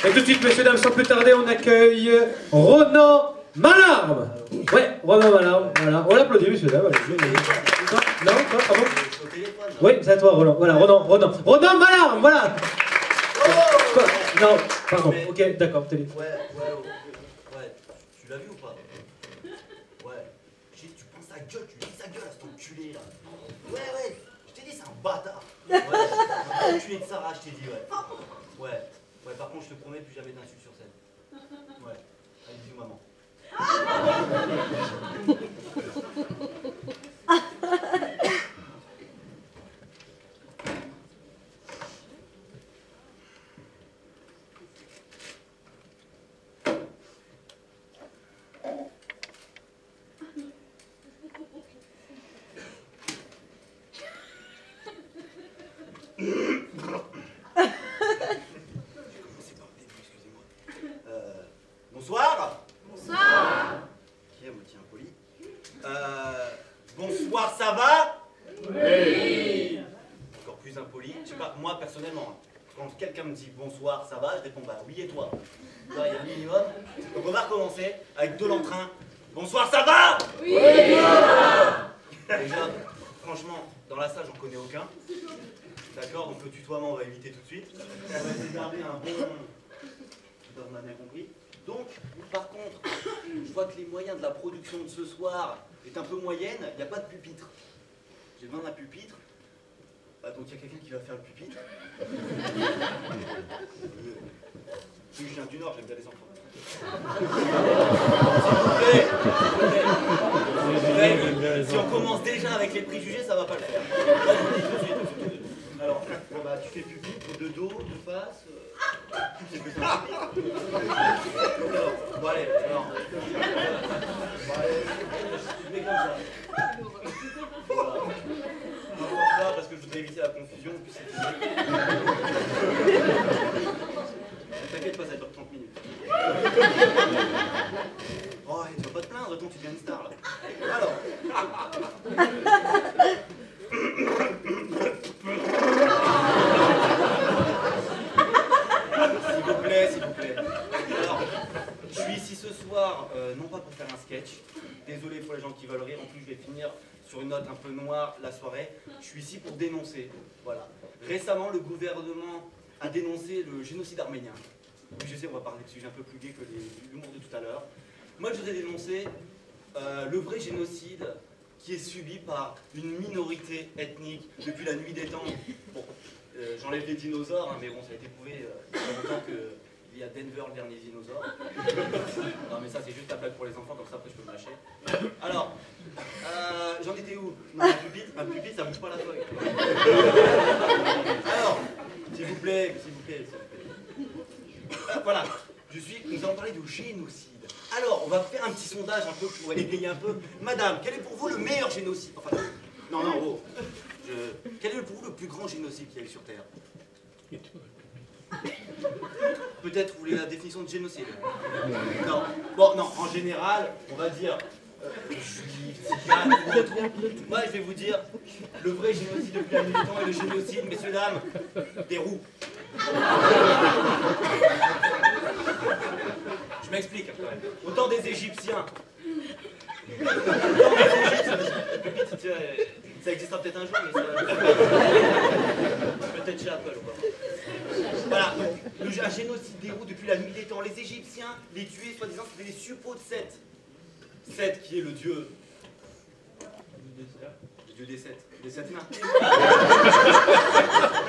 Et tout de suite, messieurs, dames, sans plus tarder, on accueille Ronan Malarme. Ouais, Ronan Malarme, voilà. On l'applaudit, messieurs, dames. Non, toi, ah bon? Oui, c'est à toi, Ronan. Voilà, Ronan Malarme, voilà. Quoi? Non, pardon, ok, d'accord, télé. Ouais, tu l'as vu ou pas? Ouais, tu prends sa gueule, tu dis sa gueule à cet enculé là. Ouais, je t'ai dit c'est un bâtard. Ouais, un enculé de Sarah, je t'ai dit, ouais, par contre, je te promets plus jamais d'insultes sur scène. Ouais, allez, bisous maman. Bonsoir. Bonsoir. Qui est à moitié impoli. Bonsoir, ça va? Oui. Encore plus impoli. Je sais pas, moi personnellement, quand quelqu'un me dit bonsoir, ça va, je réponds bah oui et toi. Là, il y a un minimum. Donc on va recommencer avec de l'entrain. Bonsoir, ça va? Oui. Déjà, franchement, dans la salle, j'en connais aucun. D'accord, donc le tutoiement, on va éviter tout de suite. On va essayer de garder un bon... On a bien compris. Donc, par contre, je vois que les moyens de la production de ce soir est un peu moyenne, il n'y a pas de pupitre. J'ai besoin d'un pupitre. Bah, donc il y a quelqu'un qui va faire le pupitre. Oui, je viens du Nord, j'aime bien les enfants. S'il vous plaît. Si on commence déjà avec les préjugés, ça va pas le faire. Là, je vous dis tout de suite. Alors, bon, bah, tu fais pupitre de dos, de face. C'est plus simple. Alors, bon allez, alors. Bon allez, je mets comme ça. Voilà. On va faire ça parce que je voudrais éviter la confusion, puis c'est fini. T'inquiète pas, ça dure 30 minutes. Oh, tu vas pas te plaindre, attends, tu deviens une star là. Alors. S'il vous plaît. Alors, je suis ici ce soir, non pas pour faire un sketch. Désolé pour les gens qui veulent rire. En plus, je vais finir sur une note un peu noire la soirée. Je suis ici pour dénoncer. Voilà. Récemment, le gouvernement a dénoncé le génocide arménien. Je sais, on va parler de sujets un peu plus gais que l'humour de tout à l'heure. Moi, je voudrais dénoncer le vrai génocide qui est subi par une minorité ethnique depuis la nuit des temps. Bon, j'enlève les dinosaures, hein, mais bon, ça a été prouvé il y a longtemps qu'il y a Denver, le dernier dinosaure. Non, mais ça, c'est juste la blague pour les enfants, comme ça, après, je peux me lâcher. Alors, j'en étais où? Non, un pupitre, ça bouge pas la feuille. Alors, s'il vous plaît. Voilà, nous allons parler de génocide. Alors, on va faire un petit sondage un peu pour égayer un peu. Madame, quel est pour vous le meilleur génocide? Enfin, non, oh. Quel est pour vous le plus grand génocide qu'il y a eu sur Terre? Peut-être vous voulez la définition de génocide? Non. Bon, non, en général, on va dire juif, cigane ou autre. Moi, je vais vous dire, le vrai génocide depuis la nuit des temps est le génocide, messieurs, dames, des roues. Je m'explique quand même. Autant des Égyptiens. Ça existera peut-être un jour, mais ça... peut-être chez Apple, quoi. Voilà, un génocide des roues depuis la nuit des temps. Les Égyptiens les tuaient, soi-disant, c'était des suppôts de Seth. Seth qui est le dieu... Le dieu des sept. Des sept mains.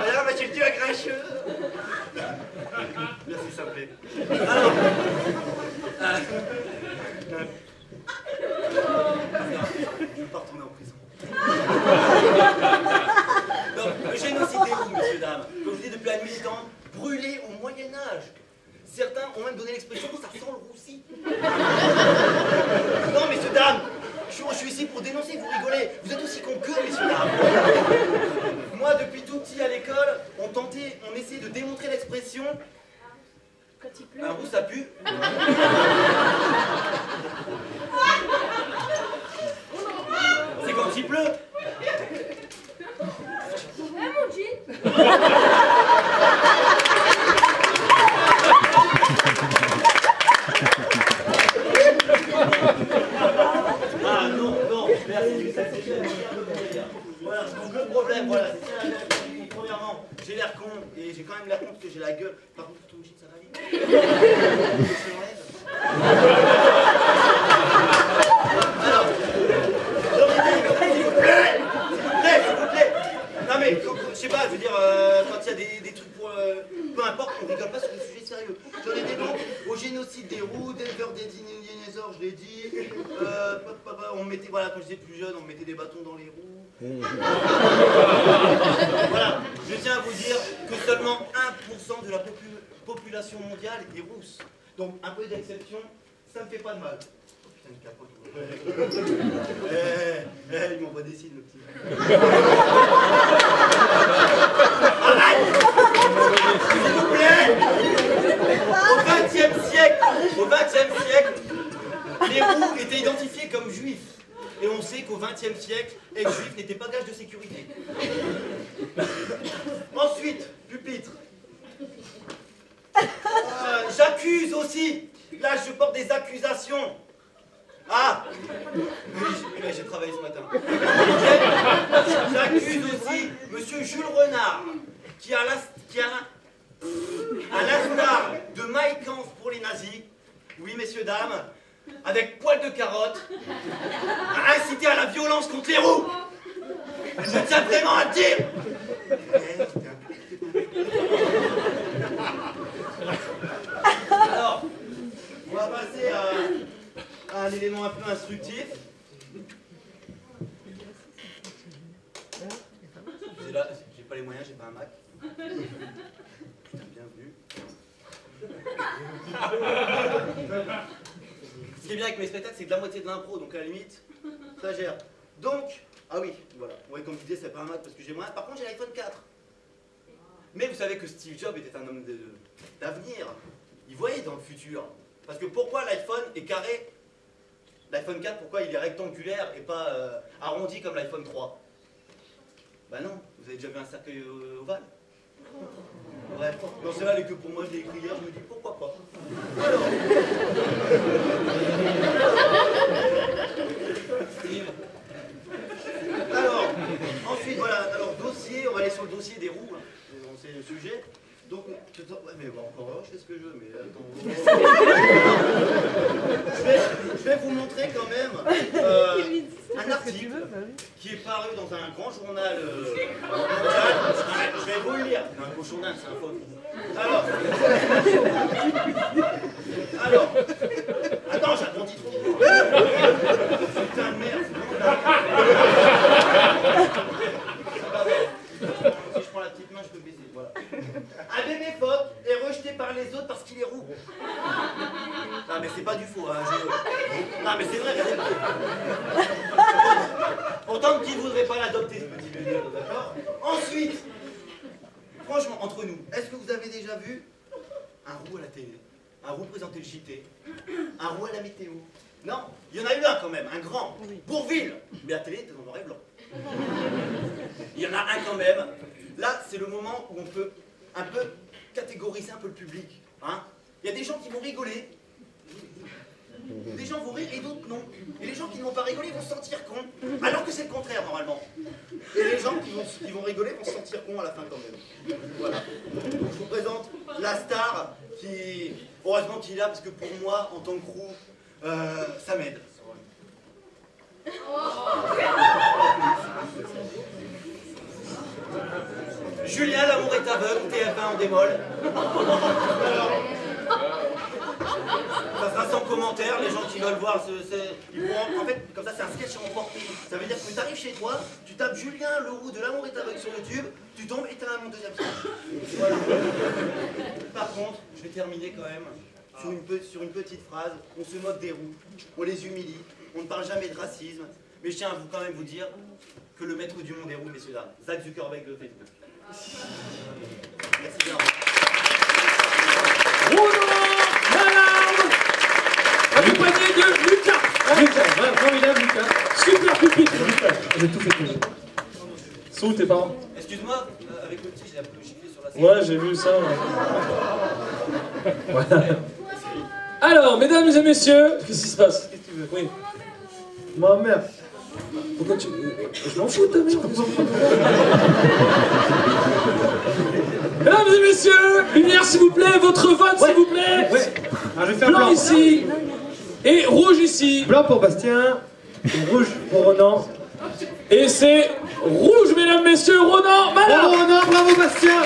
Alors, bah, tu es le dieu à grincheux. Merci, ça me plaît. Alors... je ne veux pas retourner en prison. Donc, le génocide des roues, messieurs, dames, comme je dis depuis la nuit des temps, brûlé au Moyen-Âge. Certains ont même donné l'expression que ça sent le roussi. Non, messieurs, dames, je suis ici pour dénoncer, vous rigolez. Vous êtes aussi cons qu'eux, messieurs, dames. Moi, depuis tout petit à l'école, on essayait de démontrer l'expression. Quand il pleut. Un roux, ça pue. C'est quand il pleut. Mon jean. Voilà, donc le problème, voilà, c'est ça la vérité. Premièrement, j'ai l'air con, et j'ai quand même l'air con parce que j'ai la gueule. Par contre, ton ça va aller. Je l'enlève. Alors, s'il vous plaît, s'il vous plaît. Non mais, je sais pas, je veux dire, quand il y a des trucs pour... peu importe, on rigole pas sur des sujets sérieux. J'en ai des noms au génocide des roux, d'éleveurs des dinosaures, je l'ai dit. On mettait, voilà, quand j'étais plus jeune, on mettait des bâtons dans les roues. Voilà, je tiens à vous dire que seulement 1% de la population mondiale est rousse. Donc un peu d'exception, ça me fait pas de mal. Oh, putain, une capote. Il m'envoie des signes, le petit. Arrête, s'il vous plaît. Au XXe siècle, les roux étaient identifiés comme juifs. Et on sait qu'au XXe siècle, être juif n'était pas gage de sécurité. Ensuite, pupitre. J'accuse aussi. Là, je porte des accusations. Ah, oui, j'ai travaillé ce matin. J'accuse aussi Monsieur Jules Renard, qui à l'instar de Mein Kampf pour les nazis, oui messieurs, dames, avec poil de carotte, a incité à la violence contre les roux. Je tiens vraiment à le dire. Alors, on va passer à un élément un peu instructif. J'ai pas les moyens, j'ai pas un Mac. Bienvenue. Ce qui est bien avec mes spectacles, c'est que la moitié de l'impro, donc à la limite, ça gère. Donc, ah oui, voilà. Ouais, comme je disais, c'est pas un Mac parce que j'ai moins. Par contre, j'ai l'iPhone 4. Mais vous savez que Steve Jobs était un homme d'avenir. Il voyait dans le futur. Parce que pourquoi l'iPhone est carré? L'iPhone 4, pourquoi il est rectangulaire et pas arrondi comme l'iPhone 3? Bah non, vous avez déjà vu un cercueil ovale? Ouais, non, c'est là que pour moi, je l'ai écrit hier, je me dis pourquoi pas. Alors, Steve. Alors, ensuite, voilà, alors dossier, on va aller sur le dossier des roues, hein. C'est le sujet. Donc, ouais, mais bon, encore je fais ce que je veux, mais attends. Je vais vous montrer quand même un article qui est paru dans un grand journal mondial. Je vais vous le lire. C'est un gros journal, c'est un faux. Alors, attends, j'agrandis trop. Putain de merde. Si je prends la petite main, je peux baiser. Voilà. Un bébé phoque est rejeté par les autres parce qu'il est roux. Non mais c'est pas du faux, hein. Non mais c'est vrai, regardez. Autant qui ne voudrait pas l'adopter, ce petit bébé, d'accord? Ensuite, franchement, entre nous, est-ce que vous avez déjà vu un roux à la télé? Un roux présenter le JT? Un roux à la météo? Non, il y en a eu un quand même, un grand, Bourvil, mais la télé était en noir et blanc. Il y en a un quand même. Là, c'est le moment où on peut un peu catégoriser un peu le public. Hein. Il y a des gens qui vont rigoler, des gens vont rire et d'autres non. Et les gens qui ne vont pas rigoler vont se sentir cons, alors que c'est le contraire normalement. Et les gens qui vont rigoler vont se sentir cons à la fin quand même. Voilà. Donc je vous présente la star qui, heureusement qu'il est là, parce que pour moi, en tant que roux, ça m'aide. Julien, l'amour est aveugle, TF1 en démol. Alors, ça sera sans commentaire, les gens qui veulent voir, ils pourront, en fait, comme ça c'est un sketch emporté. Ça veut dire que tu arrives chez toi, tu tapes Julien, le roux de l'amour est aveugle sur YouTube, tu tombes et t'as mon deuxième sketch. Voilà. Par contre, je vais terminer quand même sur une petite phrase. On se moque des roux, on les humilie, on ne parle jamais de racisme, mais je tiens à quand même vous dire que le maître du monde est roux, messieurs dames. Zach Zuckerberg de Facebook. Merci bien. Accompagné de Lucas. Lucas, formidable Lucas. Super pupitre. J'ai tout fait pour vous. Sont où tes parents? Excuse-moi, avec le petit, j'ai un peu giclé sur la scène. Ouais, j'ai vu ça. Voilà. Alors, mesdames et messieurs, qu'est-ce qui se passe? Qu'est-ce que tu veux? Oui. Ma mère. Pourquoi tu... Je m'en fous, ta mère. Mesdames et messieurs, lumière s'il vous plaît, votre vote s'il vous plaît. Ouais. Alors, je vais faire Blanc blanc. ici et rouge ici. Blanc pour Bastien, rouge pour Ronan. Et c'est rouge, mesdames, messieurs, Ronan Malard. Bravo Ronan, bravo Bastien.